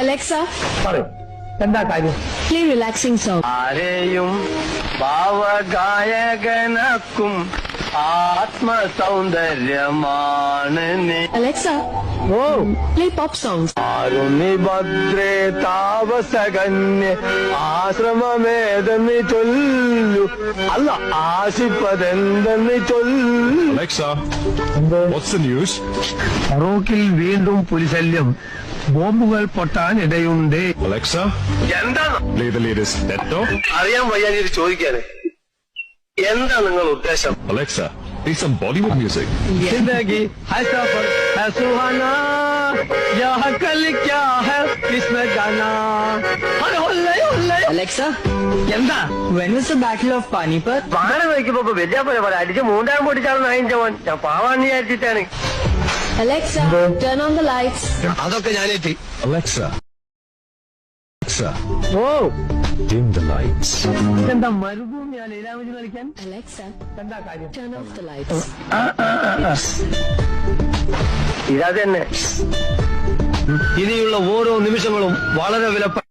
Alexa, പറയൂ, എന്താ കാര്യം? play relaxing song. ആരെയും ഭാവഗായകനാക്കും ആത്മസൗന്ദര്യമാണ് നീ. Alexa, ഓ, play pop songs. ആരുണി ഭദ്രേ താപസകന്യ ആശ്രമമേതെന്ന് ചൊല്ലു, അല്ല ആശിപ്പതെന്തെന്ന് ചൊല്ലു. Alexa, what's the news? ഫറൂഖിൽ വീണ്ടും പുലിശല്യം, ബോംബുകൾ പൊട്ടാൻ ഇടയുണ്ട്. Alexa, എന്താണ് play the latest Netto. അറിയാൻ വയ്യാഞ്ഞിട്ട് ചോദിക്കാന്, എന്താ നിങ്ങൾ ഉദ്ദേശം? Alexa, play some Bollywood music. जिंदगी है सफर है सुहाना, यह कल क्या है इसमें गाना. Alexa, എന്താ? when was the Battle of Panipat? പാന നോക്കിയപ്പോ വലിയ പോലെ പോലെ അടിച്ച് മൂന്നാം പൊടിച്ചാണ് നായിന്റെ മോൻ. ഞാൻ പാവാന്ന് വിചാരിച്ചിട്ടാണ്. Alexa, turn on the lights. അതൊക്കെ ഞാനേറ്റി. Alexa, Alexa, oh, dim the lights. എന്താ മരുഭൂമിയാ ലീലാമതി കളിക്കാൻ? Alexa, എന്താ കാര്യം? turn off the lights. ഇതാ തന്നെ. ഇനിയുള്ള ഓരോ നിമിഷങ്ങളും വളരെ വിലപ്പെട്ട